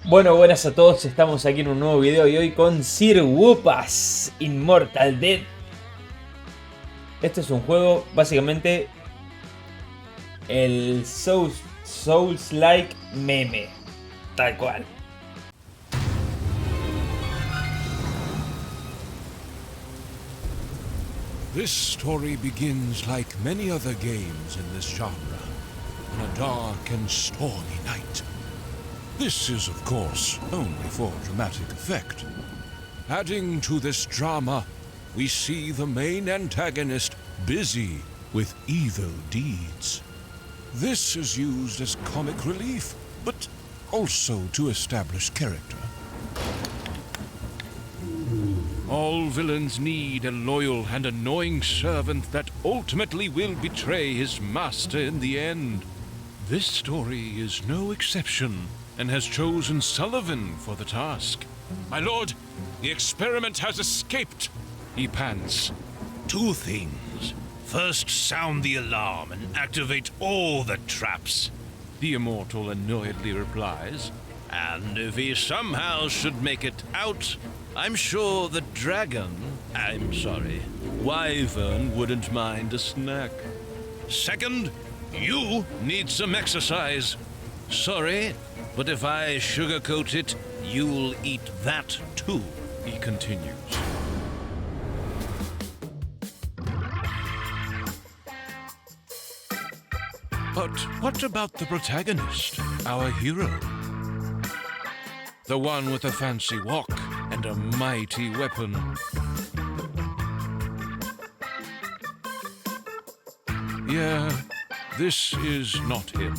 Bueno, buenas a todos, estamos aquí en un nuevo video y hoy con Sir Whoopass, Inmortal Death. Este es un juego, básicamente, el Soulslike meme, tal cual. This story begins like many other games in this genre, on a dark and stormy night. This is, of course, only for dramatic effect. Adding to this drama, we see the main antagonist busy with evil deeds. This is used as comic relief, but also to establish character. All villains need a loyal and annoying servant that ultimately will betray his master in the end. This story is no exception, and has chosen Sullivan for the task. My lord, the experiment has escaped, he pants. Two things. First, sound the alarm and activate all the traps, The immortal annoyedly replies. and if he somehow should make it out, I'm sure the wyvern wouldn't mind a snack. Second, you need some exercise. Sorry, but if I sugarcoat it, you'll eat that too, He continues. But what about the protagonist, our hero? The one with a fancy walk and a mighty weapon. Yeah, this is not him.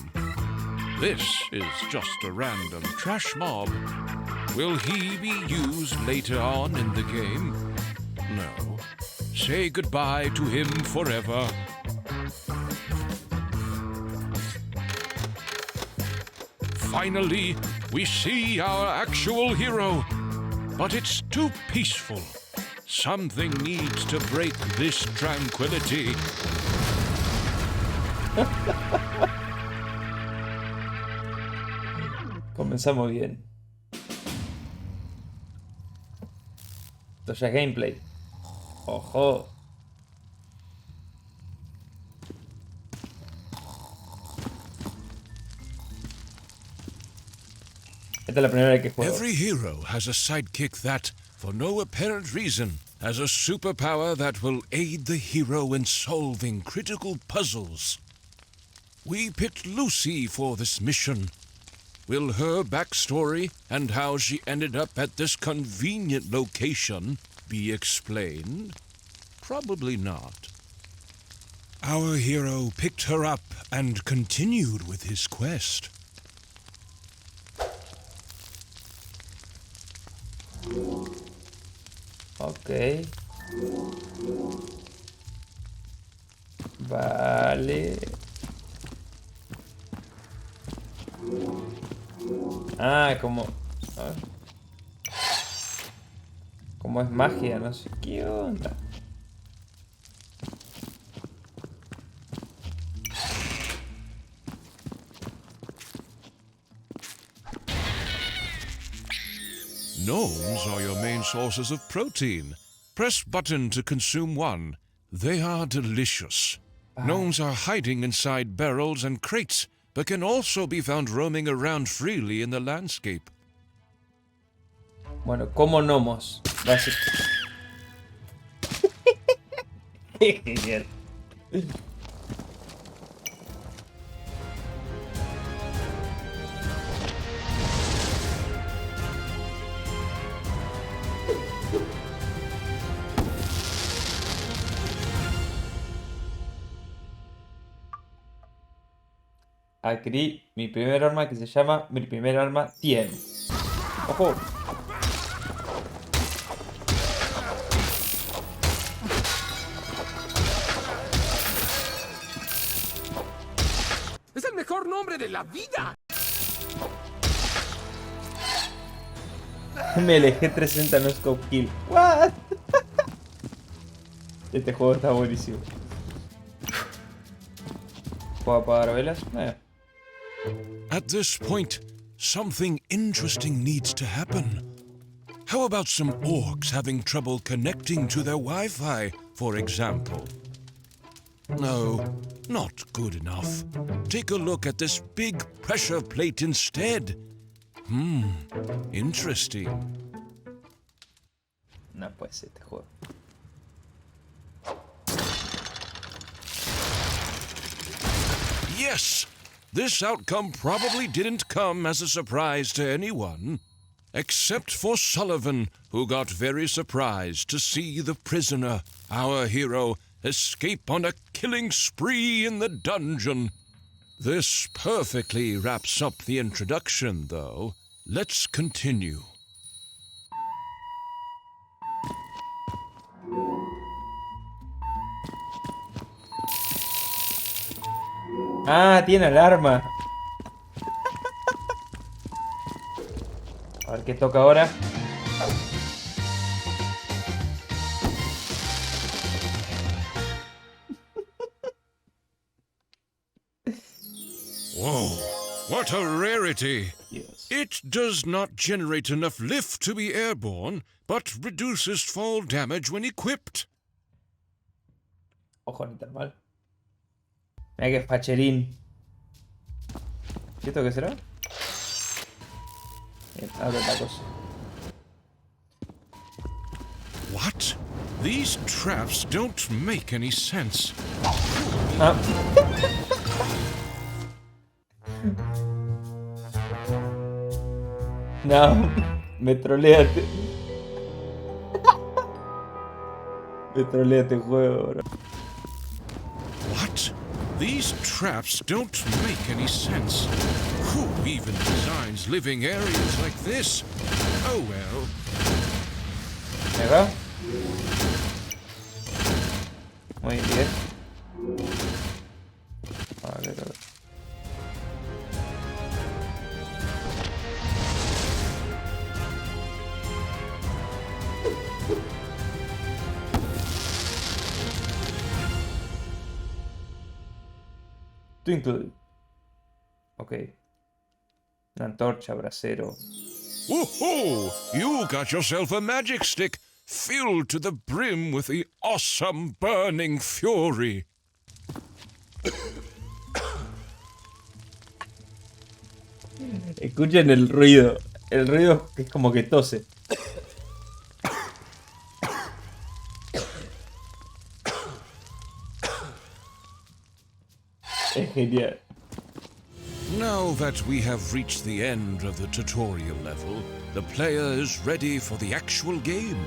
This is just a random trash mob. Will he be used later on in the game? No. Say goodbye to him forever. Finally, we see our actual hero. But it's too peaceful. Something needs to break this tranquility. Comenzamos bien. Esto ya es gameplay. Ojo. Esta es la primera vez que juego. Every hero has a sidekick that, for no apparent reason, has a superpower that will aid the hero in solving critical puzzles. We picked Lucy for this mission. Will her backstory and how she ended up at this convenient location be explained? Probably not. Our hero picked her up and continued with his quest. Ok. Vale. Ah, como... a ver. Como es magia, no sé qué onda. Gnomes are your main sources of protein. Press button to consume one. They are delicious. Gnomes are hiding inside barrels and crates, but can also be found roaming around freely in the landscape. Bueno, como gnomos. Qué genial. Adquirí mi primer arma que se llama mi primer arma 100. ¡Ojo! ¡Es el mejor nombre de la vida! MLG 360 no scope kill. What? Este juego está buenísimo. ¿Puedo apagar velas? At this point, something interesting needs to happen. How about some orcs having trouble connecting to their Wi-Fi, for example? No, not good enough. Take a look at this big pressure plate instead. Interesting. No puede ser este juego. Yes! This outcome probably didn't come as a surprise to anyone. Except for Sullivan, who got very surprised to see the prisoner, our hero, escape on a killing spree in the dungeon. This perfectly wraps up the introduction, though. Let's continue. Ah, tiene alarma. A ver qué toca ahora. Whoa, what a rarity! Dios. It does not generate enough lift to be airborne, but reduces fall damage when equipped. Ojo, ni tan mal. Mira que facherín. ¿Y esto qué será? Bien, abre la cosa. What? These traps don't make any sense. Ah. No, me troleaste. Me troleaste juego, bro. What? These traps don't make any sense. Who even designs living areas like this? Oh well. Acá. Muy bien. A ver, a ver. Twinkle. Ok. Una antorcha, brasero. Woohoo! You got yourself a magic stick filled to the brim with the awesome burning fury. Escuchen el ruido. El ruido es como que tose. Es genial. Now that we have reached the end of the tutorial level, the player is ready for the actual game.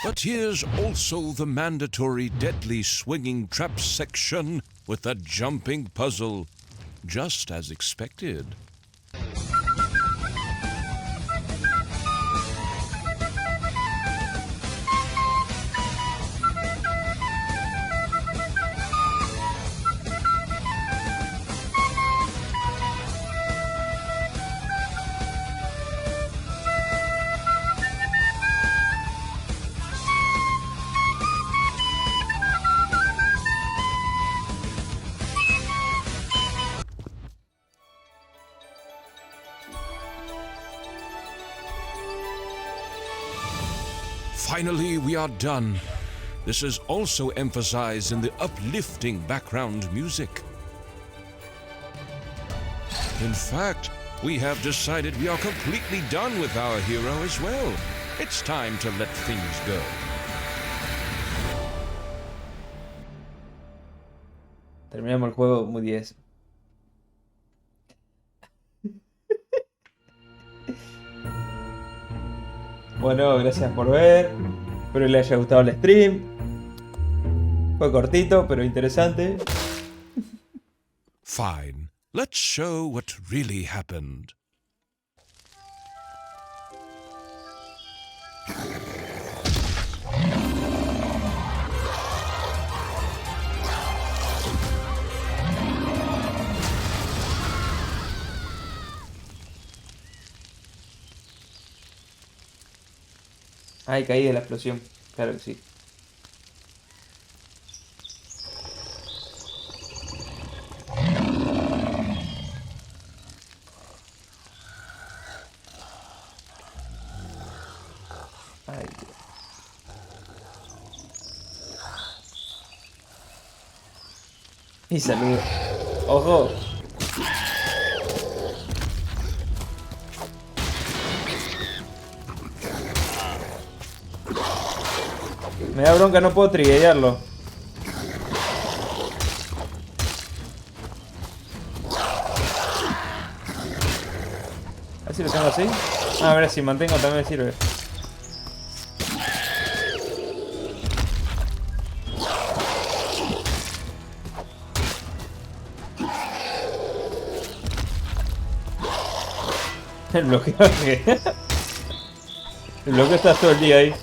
But here's also the mandatory deadly swinging trap section with the jumping puzzle, just as expected. Finally, we are done. This is also emphasized in the uplifting background music. In fact, we have decided we are completely done with our hero as well. It's time to let things go. Terminamos el juego muy 10. Bueno, gracias por ver. Espero que les haya gustado el stream. Fue cortito, pero interesante. Fine. Let's show what really happened. Ay, caí de la explosión. Claro que sí. Y saludo. ¡Ojo! Me da bronca, no puedo triggerarlo. A ver si lo tengo así. A ver si mantengo también me sirve. El bloqueo que... El bloqueo está todo el día ahí.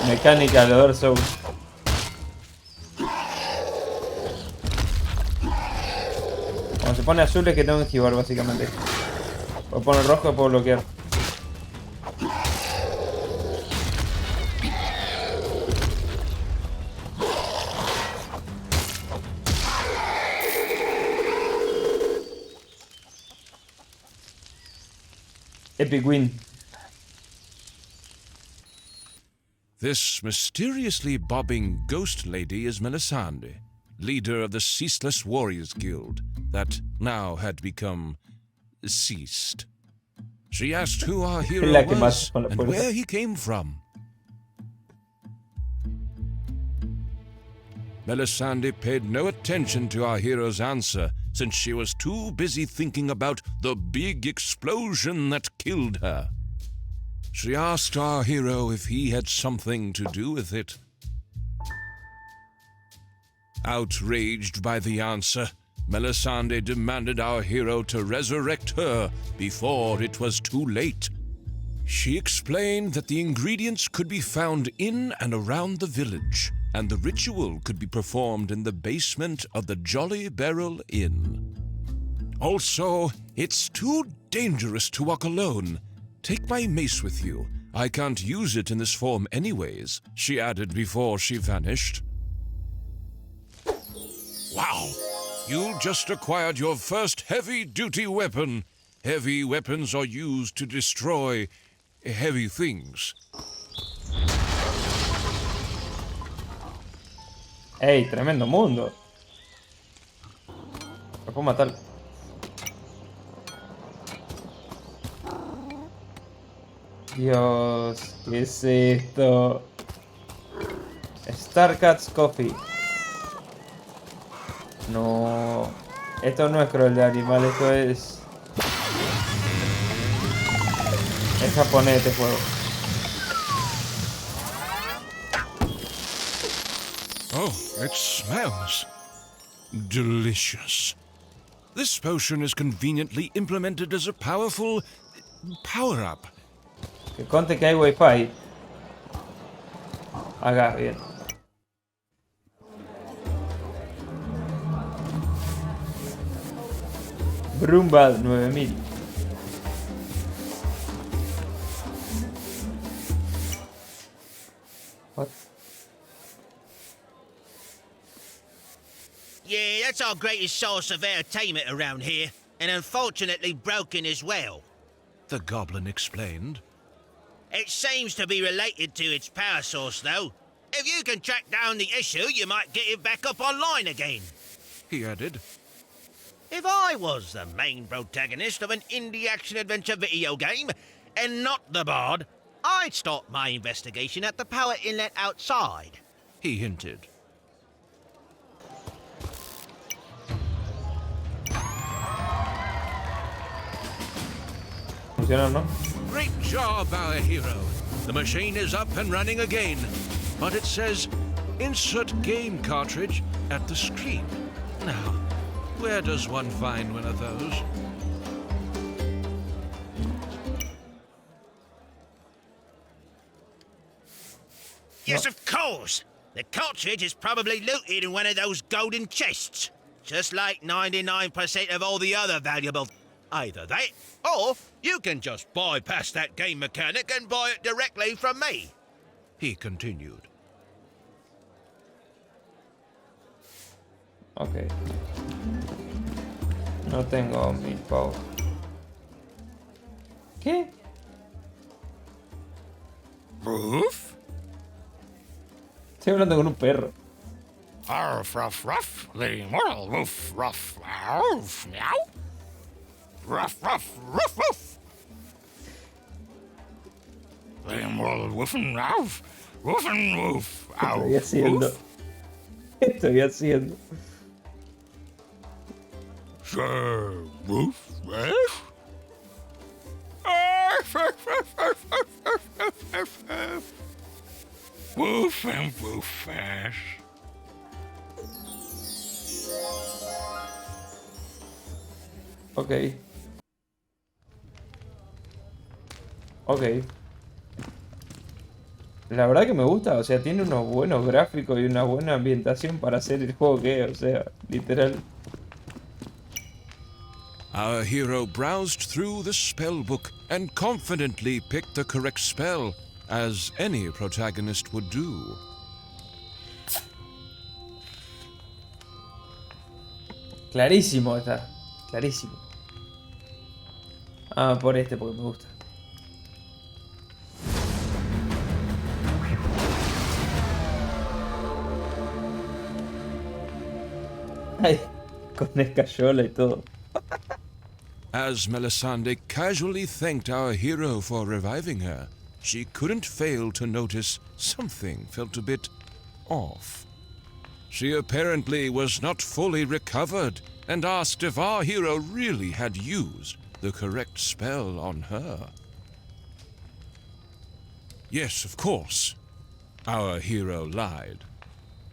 Mecánica, lo Dark Souls. Cuando se pone azul es que tengo que esquivar básicamente. Puedo poner rojo y puedo bloquear. Epic win. This mysteriously bobbing ghost lady is Melisande, leader of the Ceaseless Warriors Guild, that now had become ceased. She asked who our hero was and where he came from. Melisande paid no attention to our hero's answer, since she was too busy thinking about the big explosion that killed her. She asked our hero if he had something to do with it. Outraged by the answer, Melisande demanded our hero to resurrect her before it was too late. She explained that the ingredients could be found in and around the village, and the ritual could be performed in the basement of the Jolly Barrel Inn. Also, it's too dangerous to walk alone. Take my mace with you. I can't use it in this form anyways, she added before she vanished. Wow! You just acquired your first heavy-duty weapon. Heavy weapons are used to destroy heavy things. ¡Ey! Tremendo mundo. Lo puedo matar. Dios, ¿qué es esto? Starcats Coffee. No. Esto no es cruel de animal, esto es... Es japonés este juego. Oh, it smells delicious. This potion is conveniently implemented as a powerful power-up. Que conte que hay wifi. Haga bien. Brumbad 9000. What? Yeah, that's our greatest source of entertainment around here, and unfortunately broken as well. The goblin explained. It seems to be related to its power source, though. If you can track down the issue, you might get it back up online again. He added. If I was the main protagonist of an indie action-adventure video game, and not the bard, I'd start my investigation at the power inlet outside. He hinted. Funciona, ¿no? Great job, our hero. The machine is up and running again. But it says, insert game cartridge at the screen. Now, where does one find one of those? Yes, of course. The cartridge is probably looted in one of those golden chests. Just like 99% of all the other valuable... Either that, or you can just bypass that game mechanic and buy it directly from me. He continued. Ok. No tengo 1000 pavos. ¿Qué? Roof? Estoy hablando con un perro. Ruff, ruff, ruff, the immortal woof, ruff, ruff, meow. Ruff, ruff, ruff, ruff. The immortal woofin' ruff, woofin' woof, Estoy haciendo. Estoy haciendo. Sure, woof, ruff. Woof and woof ass. Ok. Ok. La verdad que me gusta, o sea, tiene unos buenos gráficos y una buena ambientación para hacer el juego que es, o sea, literal. Our hero browsed through the spell book and confidently picked the correct spell, as any protagonist would do. Clarísimo está, clarísimo. Ah, por este, porque me gusta. Ay, con escayola y todo. As Melisande casually thanked our hero for reviving her, she couldn't fail to notice something felt a bit off. She apparently was not fully recovered and asked if our hero really had used the correct spell on her. Yes, of course, our hero lied.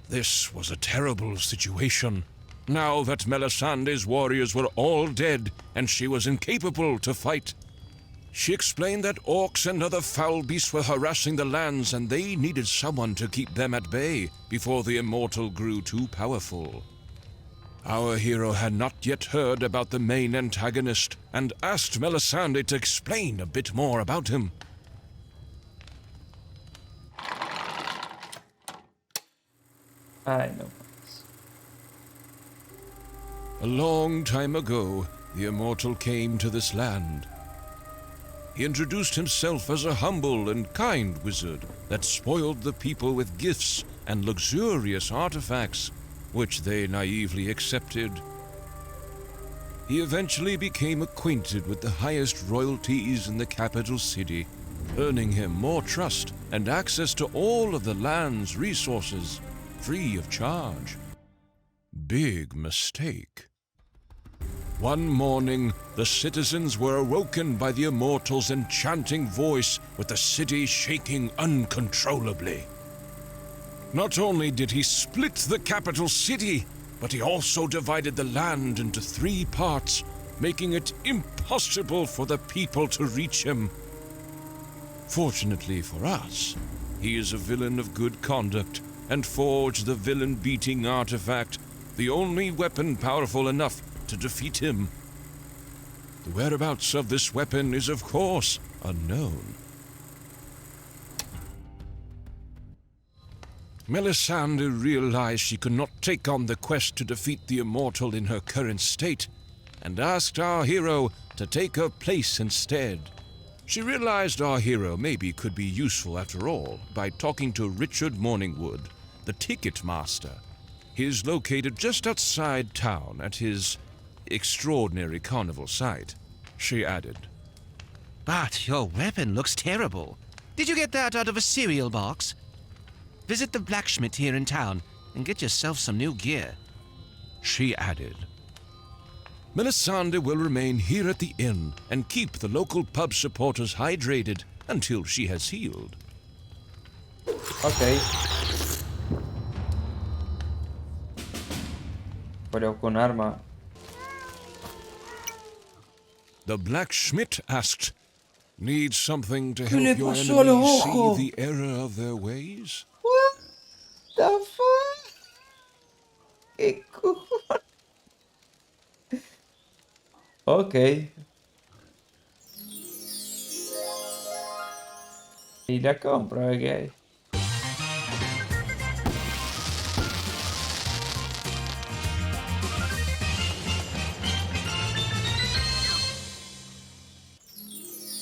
This was a terrible situation. Now that Melisande's warriors were all dead and she was incapable to fight, she explained that orcs and other foul beasts were harassing the lands and they needed someone to keep them at bay before the immortal grew too powerful. Our hero had not yet heard about the main antagonist and asked Melisande to explain a bit more about him. Ay, no. A long time ago, the immortal came to this land. He introduced himself as a humble and kind wizard that spoiled the people with gifts and luxurious artifacts, which they naively accepted. He eventually became acquainted with the highest royalties in the capital city, earning him more trust and access to all of the land's resources, free of charge. Big mistake. One morning, the citizens were awoken by the immortal's enchanting voice, with the city shaking uncontrollably. Not only did he split the capital city, but he also divided the land into 3 parts, making it impossible for the people to reach him. Fortunately for us, he is a villain of good conduct and forged the villain-beating artifact, the only weapon powerful enough to defeat him. The whereabouts of this weapon is, of course, unknown. Melisande realized she could not take on the quest to defeat the immortal in her current state, and asked our hero to take her place instead. She realized our hero maybe could be useful after all by talking to Richard Morningwood, the ticket master. He is located just outside town at his extraordinary carnival site, she added. But your weapon looks terrible. Did you get that out of a cereal box? Visit the blacksmith here in town and get yourself some new gear, she added. Melisande will remain here at the inn and keep the local pub supporters hydrated until she has healed. Ok. Pero con arma. The blacksmith asked, "Need something to ¿Qué help le your pasó a los enemies ojos? see the error of their ways?" What the fuck? ¿Qué cojones? Ok. Y la compro, a ver qué hay.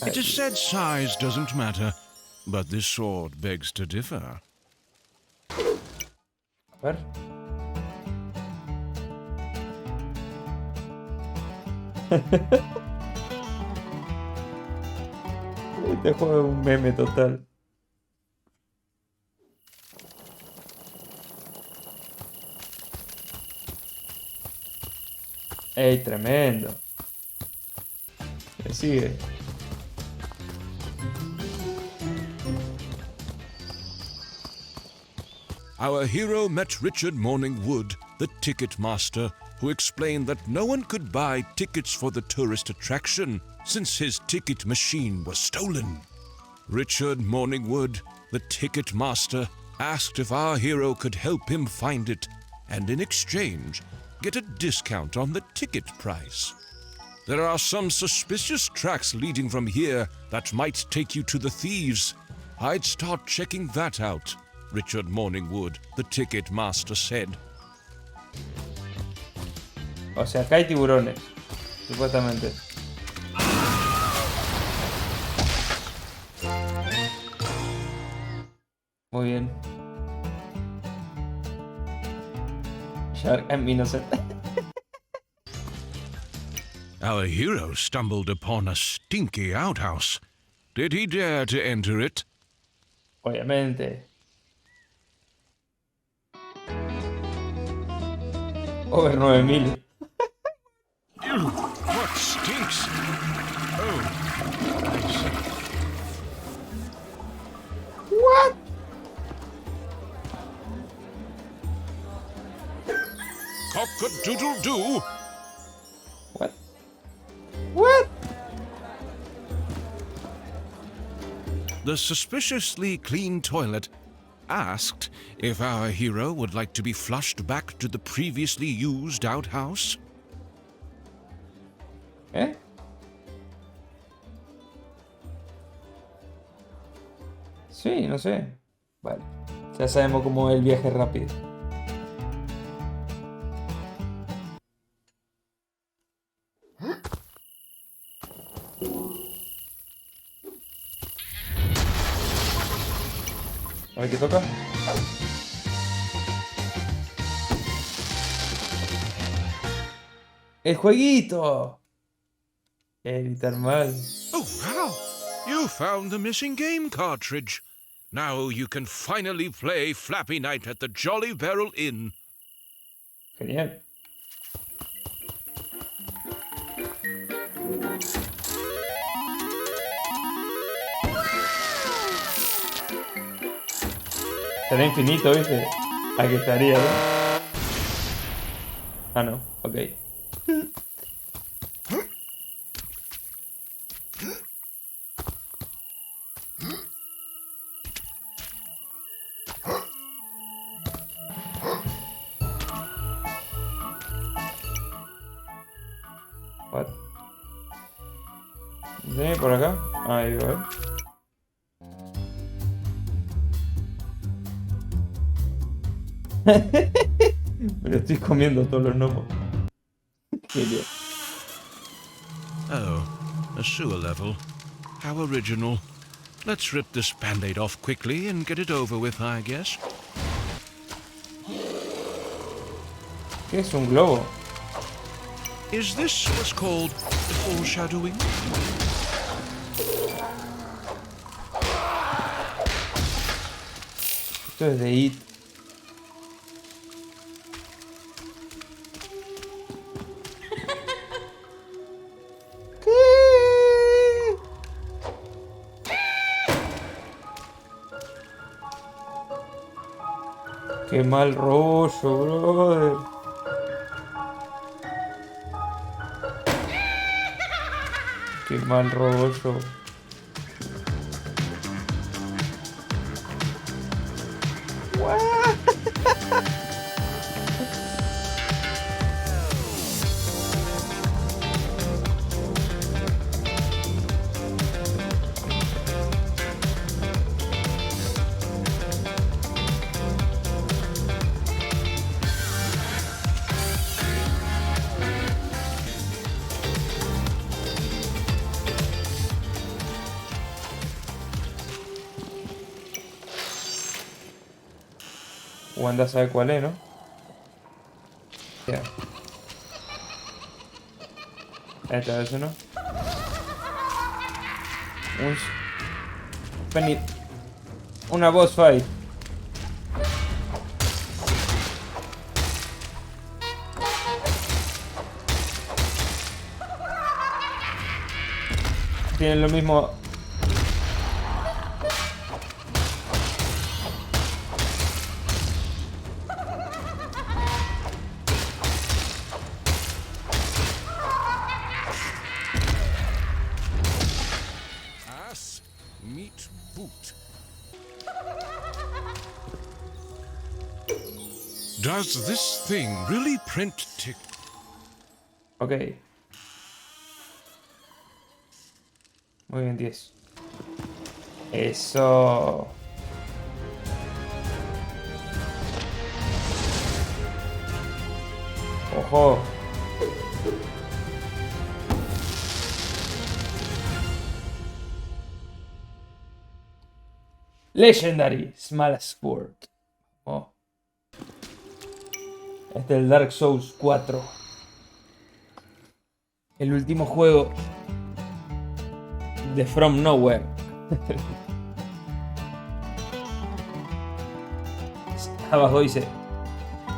It is said size doesn't matter, but this sword begs to differ. A ver. Este juego es un meme total. ¡Ey, tremendo! Me sigue. Our hero met Richard Morningwood, the ticket master, who explained that no one could buy tickets for the tourist attraction since his ticket machine was stolen. Richard Morningwood, the ticket master, asked if our hero could help him find it and in exchange get a discount on the ticket price. There are some suspicious tracks leading from here that might take you to the thieves. I'd start checking that out, Richard Morningwood, the ticket master said. O sea, acá hay tiburones, supuestamente. Muy bien. Shark, I'm innocent. Our hero stumbled upon a stinky outhouse. Did he dare to enter it? Obviamente. Over 9000. Ew, what stinks? Oh, I see. What? Cock-a-doodle-doo. What? What? The suspiciously clean toilet asked if our hero would like to be flushed back to the previously used outhouse. ¿Eh? Sí, no sé. Vale. Ya sabemos cómo es el viaje rápido. A ver qué toca. ¡El jueguito! Editar mal. Oh, wow! You found the missing game cartridge. Now you can finally play Flappy Night at the Jolly Barrel Inn. Genial. Será infinito, ¿viste? Aquí estaría, ¿no? Ah, no. Ok. What? ¿Sí? ¿Por acá? Ahí va. Me lo estoy comiendo todos los gnomos. Genial. Oh, a sewer level. How original. Let's rip this band-aid off quickly and get it over with, I guess. ¿Qué es un globo? Is this what's called foreshadowing? Esto es de It. Qué mal rollo, brother. Qué mal rollo. Wanda sabe cuál es, ¿no? Ya. Esta vez uno. Una boss fight. Tienen lo mismo. Ass, meat, boot. Does this thing really print tick? Ok. Muy bien, 10. Eso. Ojo. Legendary Small Sword. Oh. Este es el Dark Souls 4. El último juego de From Nowhere. Abajo dice: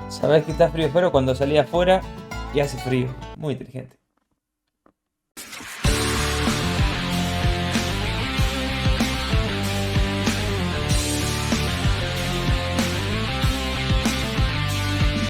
sabes que está frío afuera cuando salí afuera y hace frío. Muy inteligente.